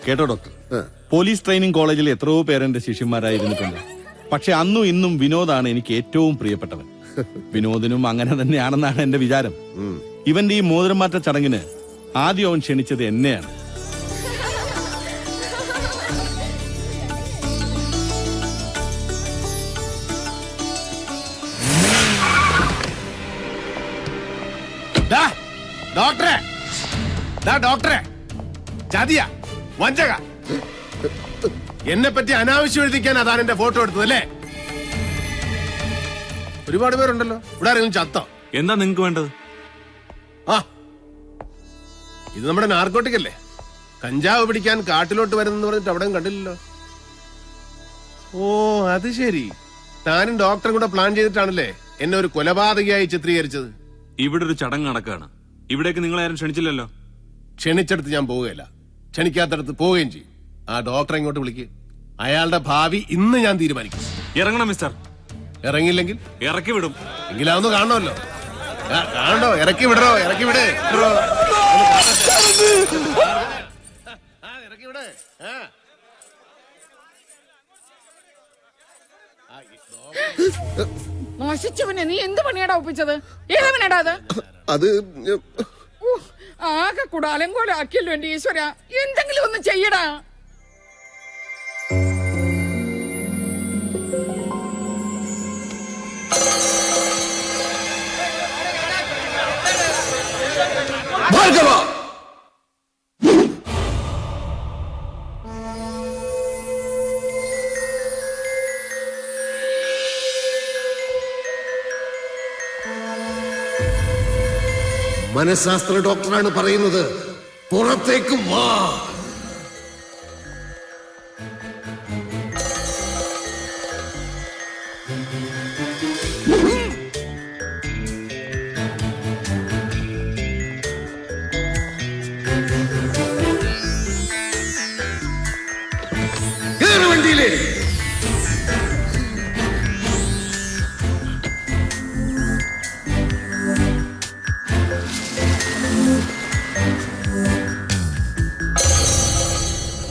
കേട്ടോ doctor, police training കോളേജിൽ എത്രയോ പേരെന്റെ ശിഷ്യന്മാരായിരുന്നിട്ടുണ്ട്. പക്ഷെ അന്നും ഇന്നും വിനോദാണ് എനിക്ക് ഏറ്റവും പ്രിയപ്പെട്ടവൻ. വിനോദിനും അങ്ങനെ തന്നെയാണെന്നാണ് എന്റെ വിചാരം. ഇവന്റെ ഈ മോതിരമാറ്റ ചടങ്ങിന് ആദ്യം അവൻ ക്ഷണിച്ചത് എന്നെയാണ്. ഡോക്ടറെ, ഡോക്ടറെ, ചതിയ വഞ്ചക, എന്നെ പറ്റി അനാവശ്യം എഴുതിക്കാൻ അതാണ് എന്റെ ഫോട്ടോ എടുത്തത് അല്ലേ? ഒരുപാട് പേരുണ്ടല്ലോ ഇവിടെ. ആരെങ്കിലും ചത്തോ? എന്താ നിങ്ങക്ക് വേണ്ടത്? ആ, ഇത് നമ്മുടെ നാർക്കോട്ടിക് അല്ലേ? കഞ്ചാവ് പിടിക്കാൻ കാട്ടിലോട്ട് വരുന്നെന്ന് പറഞ്ഞിട്ട് അവിടെയും കണ്ടില്ലല്ലോ. ഓ, അത് ശരി. താനും ഡോക്ടറും കൂടെ പ്ലാൻ ചെയ്തിട്ടാണല്ലേ എന്നെ ഒരു കൊലപാതകയായി ചിത്രീകരിച്ചത്? ഇവിടെ ഒരു ചടങ്ങ് നടക്കുകയാണ്. ഇവിടേക്ക് നിങ്ങളെ ആരും ക്ഷണിച്ചില്ലല്ലോ. ക്ഷണിച്ചെടുത്ത് ഞാൻ പോവുകയല്ല, ക്ഷണിക്കാത്തടത്ത് പോവുകയും ചെയ്യും. ആ ഡോക്ടറെ ഇങ്ങോട്ട് വിളിക്കുക. അയാളുടെ ഭാവി ഇന്ന് ഞാൻ തീരുമാനിക്കും. ഇറങ്ങണം മിസ്റ്റർ. ഇറങ്ങിയില്ലെങ്കിൽ ഇറക്കി വിടും. എങ്കിലാവുന്നു കാണണമല്ലോ. കാണണ്ടോ? ഇറക്കി വിടറോ? ഇറക്കി വിട്. ഇറക്കി വിട്. നശിച്ചവനെ നീ എന്ത് പണിയാടാ ഒപ്പിച്ചത്? ഏതവനാടാ അത്? ആകെ കൂടെ അലങ്കോലാക്കിയല്ലോ എന്റെ ഈശ്വര. എന്തെങ്കിലും ഒന്ന് ചെയ്യടാ. മനഃശാസ്ത്ര ഡോക്ടറാണ് പറയുന്നത്, പുറത്തേക്ക് വാ. വണ്ടിയിലേ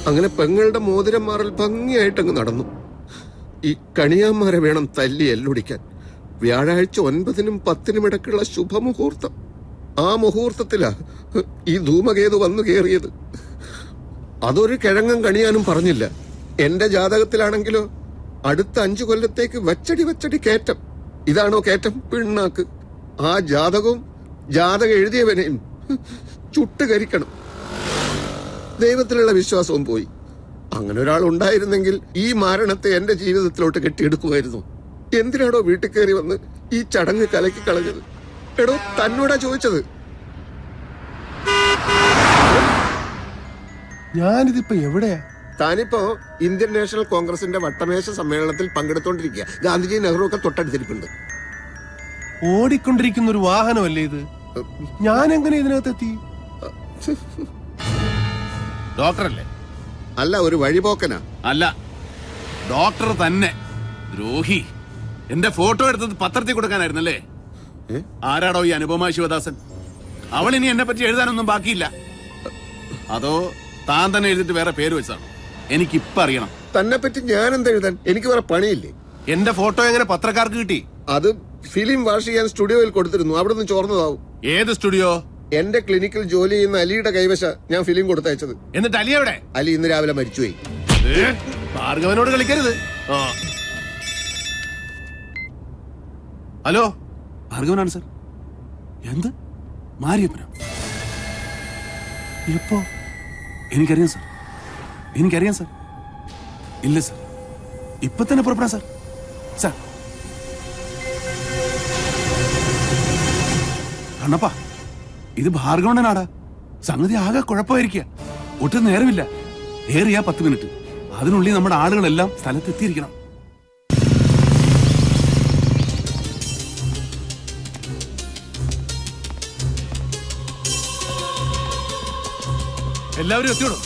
അങ്ങനെ പെങ്ങളുടെ മോതിരം മാറൽ ഭംഗിയായിട്ടങ്ങ് നടന്നു. ഈ കണിയാന്മാരെ വേണം തല്ലി എല്ലൊടിക്കാൻ. വ്യാഴാഴ്ച 9-നും 10-നും ഇടയ്ക്കുള്ള ശുഭമുഹൂർത്തം. ആ മുഹൂർത്തത്തിലാ ഈ ധൂമകേതു വന്നു കയറിയത്. അതൊരു കിഴങ്ങും കണിയാനും പറഞ്ഞില്ല. എന്റെ ജാതകത്തിലാണെങ്കിലോ അടുത്ത 5 കൊല്ലത്തേക്ക് വച്ചടി കയറ്റം. ഇതാണോ കയറ്റം? പിണ്ണാക്ക്. ആ ജാതകവും ജാതകം എഴുതിയവനെയും ചുട്ടുകരിക്കണം. ദൈവത്തിലുള്ള വിശ്വാസവും പോയി. അങ്ങനെ ഒരാൾ ഉണ്ടായിരുന്നെങ്കിൽ ഈ മാരണത്തെ എന്റെ ജീവിതത്തിലോട്ട് കെട്ടിയെടുക്കുമായിരുന്നു. എന്തിനാണോ വീട്ടിൽ കയറി വന്ന് ഈ ചടങ്ങ് കലക്കി കളഞ്ഞത്? എടോ, തന്നോടാ ചോദിച്ചത്. ഞാനിതിപ്പോ എവിടെയാ? താനിപ്പോ ഇന്ത്യൻ നാഷണൽ കോൺഗ്രസിന്റെ വട്ടമേശ സമ്മേളനത്തിൽ പങ്കെടുത്തോണ്ടിരിക്കുക. ഗാന്ധിജി, നെഹ്റു ഒക്കെ തൊട്ടടുത്തിരിപ്പുണ്ട്. ഓടിക്കൊണ്ടിരിക്കുന്ന ഒരു വാഹനമല്ലേ ഇത്? ഞാൻ എങ്ങനെ ഇതിനകത്തെത്തി? ഡോക്ടറല്ലേ? അല്ല, ഒരു വഴിപോക്കനാ. അല്ല, ഡോക്ടർ തന്നെ. ദ്രോഹി. എന്റെ ഫോട്ടോ എടുത്തത് പത്രത്തിൽ കൊടുക്കാനായിരുന്നല്ലേ? ആരാടോ ഈ അനുപമ ശിവദാസൻ? അവൾ ഇനി എന്നെ പറ്റി എഴുതാനൊന്നും ബാക്കിയില്ല. അതോ താൻ തന്നെ എഴുതിട്ട് വേറെ പേര് വെച്ചാണ്? എനിക്കിപ്പ അറിയണം. തന്നെ പറ്റി ഞാൻ എന്താ എഴുതാൻ? എനിക്ക് വേറെ പണിയില്ലേ? എന്റെ ഫോട്ടോ എങ്ങനെ പത്രക്കാർക്ക് കിട്ടി? അത് ഫിലിം വാഷ് ചെയ്യാൻ സ്റ്റുഡിയോയിൽ കൊടുത്തിരുന്നു. അവിടെ നിന്ന് ചോർന്നതാവും. ഏത് സ്റ്റുഡിയോ? എന്റെ ക്ലിനിക്കിൽ ജോലി ചെയ്യുന്ന അലിയുടെ കൈവശ ഞാൻ ഫിലിം കൊടുത്തയച്ചത്. എന്നിട്ട് അലി എവിടെ? അലി ഇന്ന് രാവിലെ മരിച്ചുപോയി. ഭാർഗവനോട് കളിക്കരുത്. ഹലോ, ഭാർഗവനാണ് സർ. എന്ത്? മാരിയപ്പനോ? എപ്പോ? എനിക്കറിയാം സർ. എനിക്കറിയാം സർ. ഇല്ല സർ, ഇപ്പൊ തന്നെ പുറപ്പെടാം സർ. സർ, കണ്ണപ്പാ, ഇത് ഭാർഗവനാടാ. സംഗതി ആകെ കുഴപ്പമായിരിക്കുക. ഒട്ടും നേരമില്ല. ഏറിയാ 10 മിനിറ്റ്. അതിനുള്ളിൽ നമ്മുടെ ആളുകളെല്ലാം സ്ഥലത്തെത്തിയിരിക്കണം. എല്ലാവരും എത്തിയോളൂ.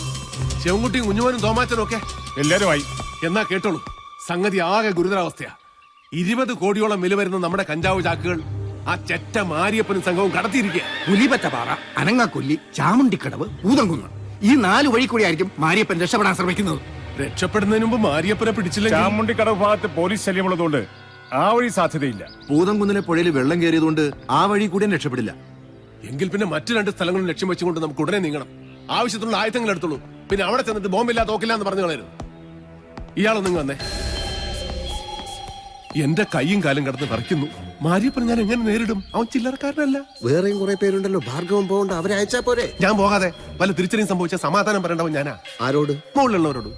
ശിവൻകുട്ടിയും കുഞ്ഞുമോനും തോമാച്ചനും ഒക്കെ എല്ലാരും ആയി. എന്നാ കേട്ടോളൂ, സംഗതി ആകെ ഗുരുതരാവസ്ഥയാ. 20 കോടിയോളം വില വരുന്ന നമ്മുടെ കഞ്ചാവ് ചാക്കുകൾ ആ ചെറ്റ മാരിയപ്പനും സംഘവും കടത്തിയിരിക്കുക. പുലിപറ്റപാറ, അനങ്ങാക്കൊല്ലി, ചാമുണ്ടിക്കടവ്, ഊതംകുന്ന് ഈ 4 വഴി കൂടി ആയിരിക്കും മാരിയപ്പൻ രക്ഷപ്പെടാൻ ശ്രമിക്കുന്നത്. രക്ഷപ്പെടുന്നതിന് മുമ്പ് മാരിയപ്പനെ പിടിച്ചില്ലെങ്കിൽ ചാമുണ്ടിക്കടവ് ഭാഗത്ത് പോലീസ് ശല്യമുള്ളതുകൊണ്ട് ആ വഴി സാധ്യതയില്ല. പൂതംകുന്നിലെ പുഴയിൽ വെള്ളം കയറിയതുകൊണ്ട് ആ വഴി കൂടെ രക്ഷപ്പെടില്ല. എങ്കിൽ പിന്നെ മറ്റു 2 സ്ഥലങ്ങളും ലക്ഷ്യം വെച്ചുകൊണ്ട് നമുക്ക് ഉടനെ നീങ്ങണം. ആവശ്യത്തിനുള്ള ആയുധങ്ങൾ എടുത്തോളൂ. പിന്നെ അവിടെ ചെന്നിട്ട് ബോംബില്ല തോക്കില്ല എന്ന് പറഞ്ഞു കളയരുത്. ഇയാളൊന്നും വന്നേ. എന്റെ കൈയും കാലും കടന്ന് പറിക്കുന്നു. മാരിയപ്പൻ ഞാൻ എങ്ങനെ നേരിടും? അവൻ ചില്ലറക്കാരനല്ല. വേറെയും കുറെ പേരുണ്ടല്ലോ, ഭാർഗവം പോകണ്ട, അവരെ അയച്ചാ പോരെ. ഞാൻ പോകാതെ വല്ല തിരിച്ചറിയും സംഭവിച്ച സമാധാനം പറയേണ്ടവൻ ഞാനാ. ആരോട്? മുകളിലുള്ളവരോട്.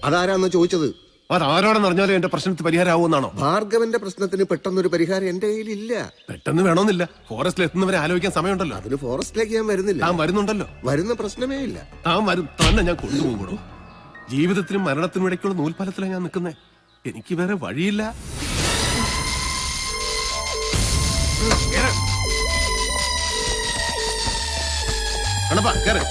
അതാരാന്ന് ചോദിച്ചത്? അതാരോടെന്ന് അറിഞ്ഞാലും എന്റെ പ്രശ്നത്തിന് പരിഹാരമാവുമെന്നാണോ? ഭാർഗവന്റെ പ്രശ്നത്തിന് പെട്ടെന്നൊരു പരിഹാരം എന്റെ കയ്യിലില്ല. പെട്ടെന്ന് വേണമെന്നില്ല. ഫോറസ്റ്റിൽ എത്തുന്നവരെ ആലോചിക്കാൻ സമയമുണ്ടല്ലോ. അതിന് ഫോറസ്റ്റിലേക്ക് ഞാൻ വരുന്നില്ല. താൻ വരുന്നുണ്ടല്ലോ. വരുന്ന പ്രശ്നമേ ഇല്ല. താൻ വരും. തന്നെ ഞാൻ കൊണ്ടുപോകണം. ജീവിതത്തിനും മരണത്തിനും ഇടയ്ക്കുള്ള നൂൽപാലത്തിലാണ് ഞാൻ നിൽക്കുന്നേ. എനിക്ക് വേറെ വഴിയില്ല. കണപ്പാ കേറ്.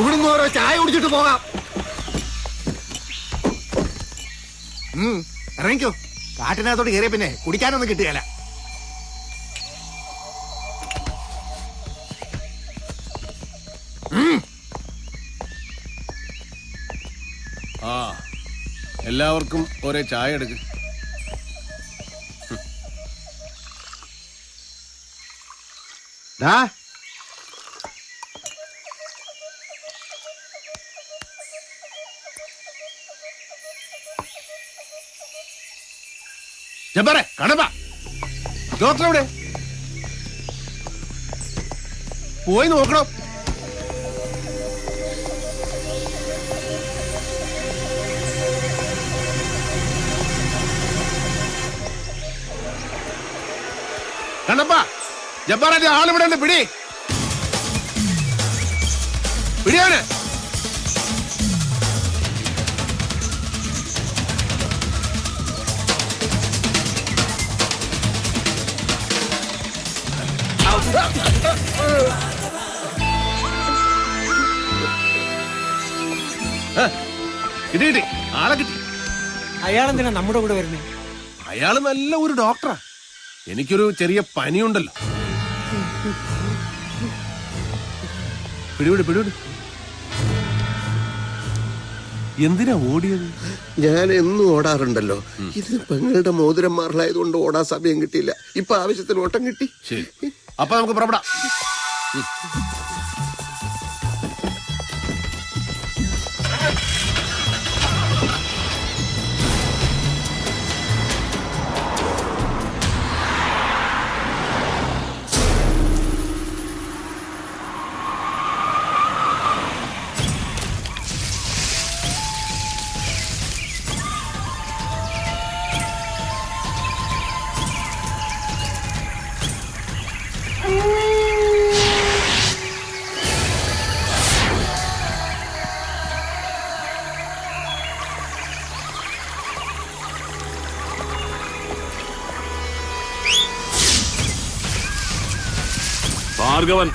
ഇവിടുന്ന് ഓരോ ചായ കുടിച്ചിട്ട് പോകാം. ഇറങ്ങിക്കോ. കാട്ടിനകത്തോട്ട് കയറിയ പിന്നെ കുടിക്കാനൊന്നും കിട്ടുകയല്ല. ആ, എല്ലാവർക്കും ഒരേ ചായ എടുക്ക്. ജബ്ബാറെ, കണപ്പ, ഡോക്ടർ എവിടെ? പോയി നോക്കണം. കണ്ണപ്പ, ജബ്ബാറിന്റെ ആളിവിടെ ഉണ്ട്. പിടിയവന്. കിട്ടി കിട്ടി, ആളെ കിട്ടി. അയാളെന്തിനാ നമ്മുടെ കൂടെ വരുന്നത്? അയാള് നല്ല ഒരു ഡോക്ടറാ. എനിക്കൊരു ചെറിയ പനിയുണ്ടല്ലോ. പിടിവിട് പിടിവിട്. എന്തിനാ ഓടിയത്? ഞാൻ എന്നും ഓടാറുണ്ടല്ലോ. ഇതിന് പെങ്ങളുടെ മോതിരം മാറലായതുകൊണ്ട് ഓടാൻ സമയം കിട്ടിയില്ല. ഇപ്പൊ ആവശ്യത്തിന് ഓട്ടം കിട്ടി. ശരി, അപ്പൊ നമുക്ക് പുറപ്പെടാം. ഭാർഗവൻ,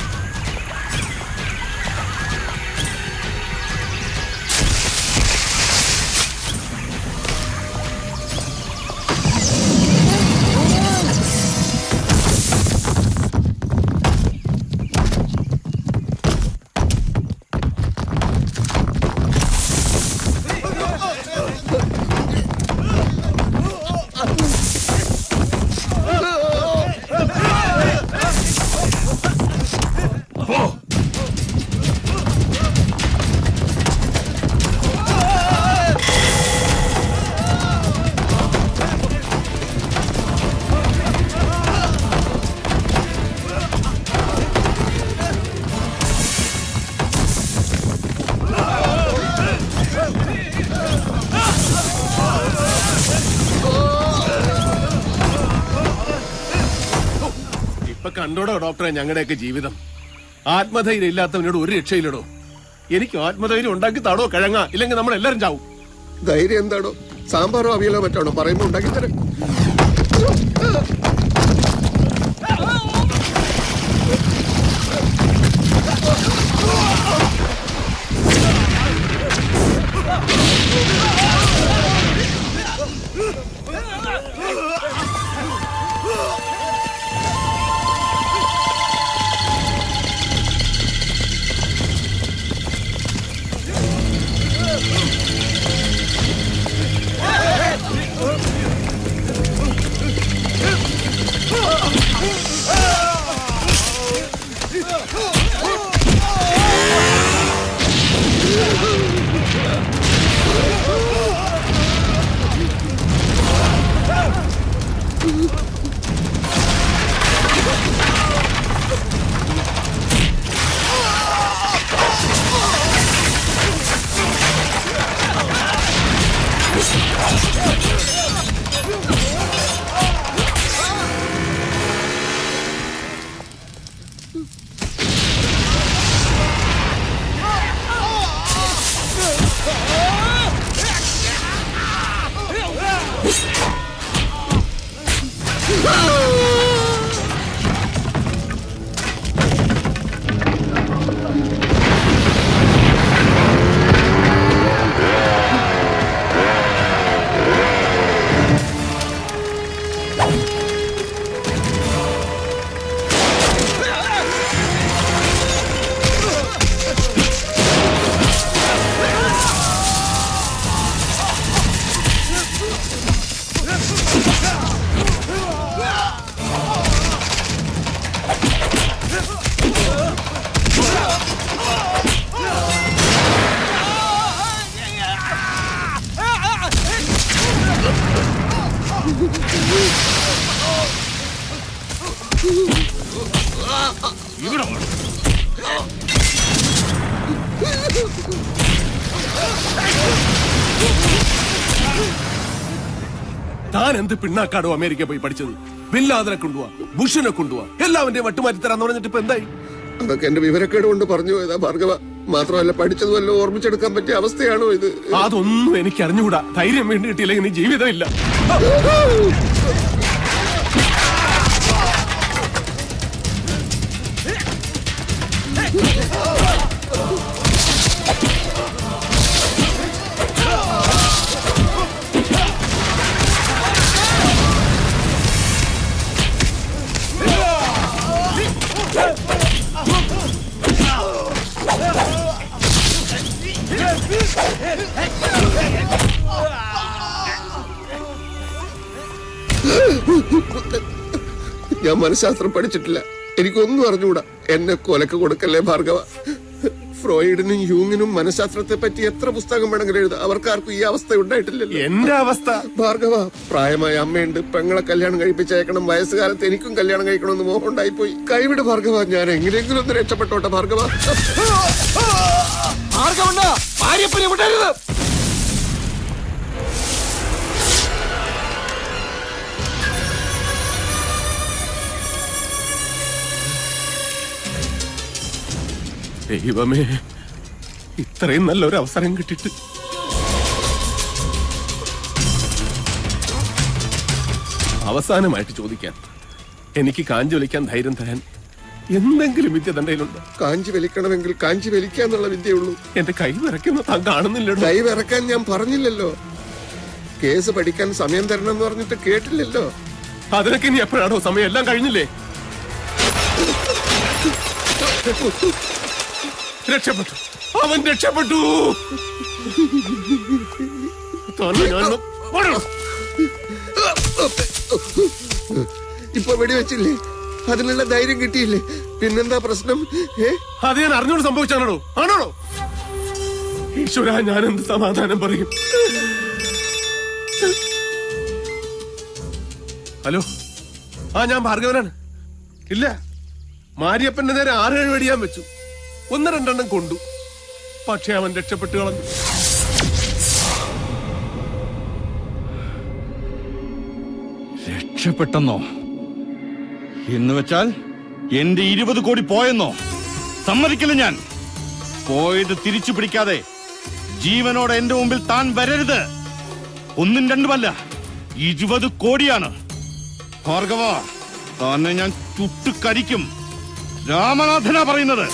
കണ്ടോടോ ഡോക്ടറെ ഞങ്ങളുടെയൊക്കെ ജീവിതം. ആത്മധൈര്യം ഇല്ലാത്തവനോട് ഒരു രക്ഷയില്ലടോ. എനിക്ക് ആത്മധൈര്യം ഉണ്ടാക്കി താടോ കിഴങ്ങ, ഇല്ലെങ്കിൽ നമ്മൾ എല്ലാരും ചാവും. ധൈര്യം എന്താണോ? സാമ്പാറോ അവിയലോ മറ്റാണോ പറയുമ്പോ ഉണ്ടാക്കി തരാം. താൻ എന്ത് പിണ്ണാക്കാടോ അമേരിക്ക പോയി പഠിച്ചത്? ബില്ലാദിനെ കൊണ്ടുപോവാ, ബുഷിനെ കൊണ്ടുപോവാ, എല്ലാവന്റെയും വട്ടുമാറ്റി തരാന്ന് പറഞ്ഞിട്ട് ഇപ്പൊ എന്തായി? അതൊക്കെ എന്റെ വിവരക്കേട് കൊണ്ട് പറഞ്ഞു പോയതാ ഭാർഗവ. മാത്രമല്ല പഠിച്ചതുമല്ലോ ഓർമ്മിച്ചെടുക്കാൻ പറ്റിയ അവസ്ഥയാണോ ഇത്? അതൊന്നും എനിക്ക് അറിഞ്ഞുകൂടാ. ധൈര്യം വേണ്ടി കിട്ടിയില്ലെങ്കിൽ നീ ജീവിതമില്ല. ഞാൻ മനഃശാസ്ത്രം പഠിച്ചിട്ടില്ല, എനിക്കൊന്നും അറിഞ്ഞുകൂടാ. എന്നെ കൊലക്ക് കൊടുക്കല്ലേ ഭാർഗവ. ഫ്രോയിഡിനും യൂങ്ങിനും മനഃശാസ്ത്രത്തെ പറ്റി എത്ര പുസ്തകം വേണമെങ്കിലും എഴുതാം. അവർക്കാർക്കും ഈ അവസ്ഥ ഉണ്ടായിട്ടില്ലല്ലോ. എന്റെ അവസ്ഥ ഭാർഗവ, പ്രായമായ അമ്മയുണ്ട്, പെങ്ങളെ കല്യാണം കഴിപ്പിച്ചയക്കണം. വയസ്സുകാലത്ത് എനിക്കും കല്യാണം കഴിക്കണമെന്ന് മോഹം ഉണ്ടായിപ്പോയി. കൈവിട് ഭാർഗവ, ഞാൻ എങ്ങനെയെങ്കിലും ഒന്ന് രക്ഷപ്പെട്ടോട്ടെ ഭാർഗവ. ദൈവമേ, ഇത്രയും നല്ലൊരു അവസരം കിട്ടിട്ട് അവസാനമായിട്ട് ചോദിക്കാൻ, എനിക്ക് കാഞ്ചി വലിക്കാൻ ധൈര്യം തരാൻ എന്തെങ്കിലും വിദ്യ തന്റെ കയ്യിലുണ്ടോ? കാഞ്ചി വലിക്കണമെങ്കിൽ കാഞ്ചി വലിക്കാന്നുള്ള വിദ്യയുള്ളൂ. എന്റെ കൈ വിറയ്ക്കുന്ന താൻ കാണുന്നില്ലല്ലോ. കൈ വിറക്കാൻ ഞാൻ പറഞ്ഞില്ലല്ലോ. കേസ് പഠിക്കാൻ സമയം തരണം എന്ന് പറഞ്ഞിട്ട് കേട്ടില്ലല്ലോ. അതിനൊക്കെ ഇനി എപ്പോഴാണോ സമയം? എല്ലാം കഴിഞ്ഞില്ലേ? രക്ഷപ്പെട്ടു, അവൻ രക്ഷപ്പെട്ടു. ഇപ്പൊ വെടിവെച്ചില്ലേ? അതിനുള്ള ധൈര്യം കിട്ടിയില്ലേ? പിന്നെന്താ പ്രശ്നം? അത് ഞാൻ അറിഞ്ഞോട് സംഭവിച്ചാണോ? ആണോ? ഈശ്വര, ഞാൻ എന്ത് സമാധാനം പറയും? ഹലോ, ഞാൻ ഭാർഗവനാണ്. ഇല്ല, മാരിയപ്പന്റെ നേരെ 6-7 വെടിയാൻ വെച്ചു. 1-2 കൊണ്ടു. പക്ഷെ അവൻ രക്ഷപ്പെട്ടു കളഞ്ഞു. രക്ഷപ്പെട്ടെന്നോ? എന്ന് വെച്ചാൽ എന്റെ 20 കോടി പോയെന്നോ? സമ്മതിക്കില്ല ഞാൻ. പോയത് തിരിച്ചു പിടിക്കാതെ ജീവനോടെ എന്റെ മുമ്പിൽ താൻ വരരുത്. ഒന്നും രണ്ടുമല്ല, 20 കോടിയാണ്. ഭാർഗവ, തന്നെ ഞാൻ ചുട്ടുകരിക്കും. രാമനാഥനാ പറയുന്നത്.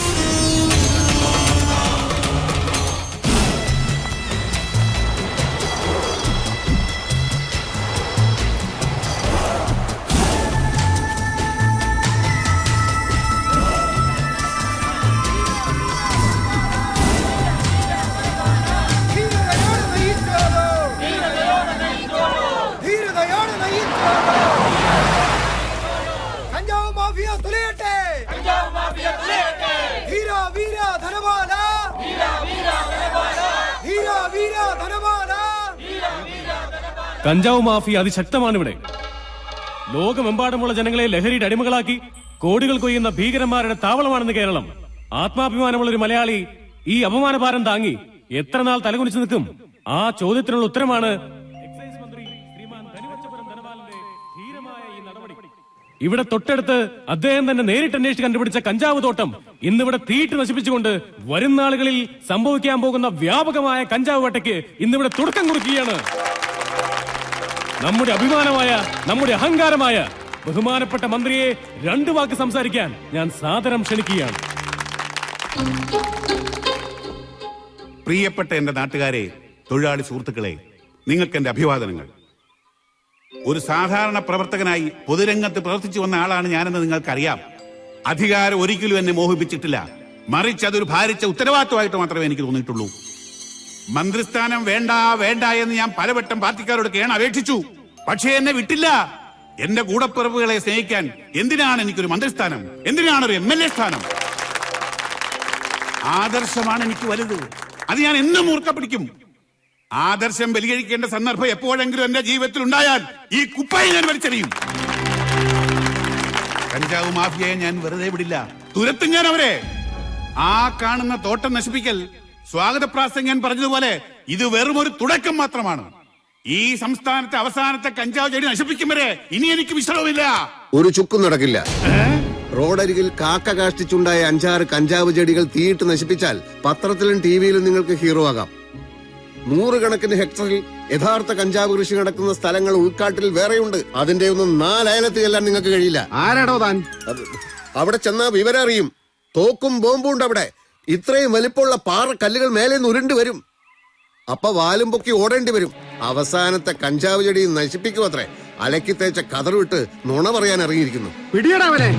കഞ്ചാവ് മാഫിയ തുലയട്ടെ! ധീര വീര ധനവാന! ധീര വീര ധനവാന! കഞ്ചാവ് മാഫിയ അതിശക്തമാണ് ഇവിടെ. ലോകമെമ്പാടുമുള്ള ജനങ്ങളെ ലഹരിയുടെ അടിമകളാക്കി കോടികൾ കൊയ്യുന്ന ഭീകരന്മാരുടെ താവളമാണെന്ന് കേരളം. ആത്മാഭിമാനമുള്ള ഒരു മലയാളി ഈ അപമാനഭാരം താങ്ങി എത്ര നാൾ തലകുനിച്ചു നിൽക്കും? ആ ചോദ്യത്തിനുള്ള ഉത്തരമാണ് എക്സൈസ് മന്ത്രി ശ്രീമാൻ ധനിവച്ചപുരം ധനപാലന്റെ ധീരമായ ഈ നടപടി. ഇവിടെ തൊട്ടടുത്ത് അദ്ദേഹം തന്നെ നേരിട്ട് അന്വേഷിച്ച് കണ്ടുപിടിച്ച കഞ്ചാവ് തോട്ടം ഇന്നിവിടെ തീയിട്ട് നശിപ്പിച്ചുകൊണ്ട് വരും നാളുകളിൽ സംഭവിക്കാൻ പോകുന്ന വ്യാപകമായ കഞ്ചാവ് വേട്ടയ്ക്ക് ഇന്നിവിടെ തുടക്കം കുറിക്കുകയാണ്. നമ്മുടെ അഭിമാനമായ, നമ്മുടെ അഹങ്കാരമായ ബഹുമാനപ്പെട്ട മന്ത്രിയെ 2 വാക്ക് സംസാരിക്കാൻ ഞാൻ സാദരം ക്ഷണിക്കുകയാണ്. പ്രിയപ്പെട്ട എന്റെ നാട്ടുകാരെ, തൊഴിലാളി സുഹൃത്തുക്കളെ, നിങ്ങൾക്ക് എന്റെ അഭിവാദനങ്ങൾ. ഒരു സാധാരണ പ്രവർത്തകനായി പൊതുരംഗത്ത് പ്രവർത്തിച്ചു വന്ന ആളാണ് ഞാനെന്ന് നിങ്ങൾക്കറിയാം. അധികാരം ഒരിക്കലും എന്നെ മോഹിപ്പിച്ചിട്ടില്ല. മറിച്ച് അതൊരു ഭാരിച്ച ഉത്തരവാദിത്വമായിട്ട് മാത്രമേ എനിക്ക് തോന്നിയിട്ടുള്ളൂ. മന്ത്രിസ്ഥാനം വേണ്ട വേണ്ട എന്ന് ഞാൻ പലവട്ടം പാർട്ടിക്കാരോട് അപേക്ഷിച്ചു. പക്ഷേ എന്നെ വിട്ടില്ല. എന്റെ കൂടപ്പിറപ്പുകളെ സ്നേഹിക്കാൻ എന്തിനാണ് എനിക്കൊരു മന്ത്രിസ്ഥാനം? എന്തിനാണ് ഒരു MLA സ്ഥാനം? ആദർശമാണ് എനിക്ക് വലുത്. അത് ഞാൻ എന്നും മൂർക്ക പിടിക്കും. ആദർശം ബലികഴിക്കേണ്ട സന്ദർഭം എപ്പോഴെങ്കിലും എന്റെ ജീവിതത്തിൽ ഉണ്ടായാൽ ഈ കുപ്പായി ഞാൻ വലിച്ചെറിയും. കഞ്ചാവ് മാഫിയയെ ഞാൻ വെറുതെ വിടില്ല. തുരത്തും ഞാൻ അവരെ. ആ കാണുന്ന തോട്ടം നശിപ്പിക്കൽ സ്വാഗതപ്രാസം ഞാൻ പറഞ്ഞതുപോലെ ഇത് വെറും ഒരു തുടക്കം മാത്രമാണ്. ഈ സംസ്ഥാനത്തെ അവസാനത്തെ കഞ്ചാവ് ചെടി നശിപ്പിക്കും വരെ ഇനി എനിക്ക് വിശ്രമമില്ല. ഒരു ചുക്കും നടക്കില്ല. റോഡരികിൽ കാക്ക കാഷ്ടിച്ചുണ്ടായ 5-6 കഞ്ചാവ് ചെടികൾ തീയിട്ട് നശിപ്പിച്ചാൽ പത്രത്തിലും ടിവിയിലും നിങ്ങൾക്ക് ഹീറോ ആകാം. 100 കണക്കിന് ഹെക്ടറിൽ യഥാർത്ഥ കഞ്ചാവ് കൃഷി നടക്കുന്ന സ്ഥലങ്ങൾ ഉൾക്കാട്ടിൽ വേറെയുണ്ട്. അതിന്റെ ഒന്നും 4 അയലത്ത് ചെല്ലാൻ നിങ്ങൾക്ക് കഴിയില്ല. ആരാടോ താൻ? അവിടെ ചെന്നാ വിവരം അറിയും. തോക്കും ബോംബും ഉണ്ട് അവിടെ. ഇത്രയും വലിപ്പമുള്ള പാറ കല്ലുകൾ മേലേന്ന് ഉരുണ്ടു വരും. അപ്പൊ വാലും പൊക്കി ഓടേണ്ടി വരും. അവസാനത്തെ കഞ്ചാവ് ചെടി നശിപ്പിക്കും അത്രേ. അലക്കി തേച്ച കതറുവിട്ട് നുണ പറയാൻ ഇറങ്ങിയിരിക്കുന്നു. പിടിയടാവനെ!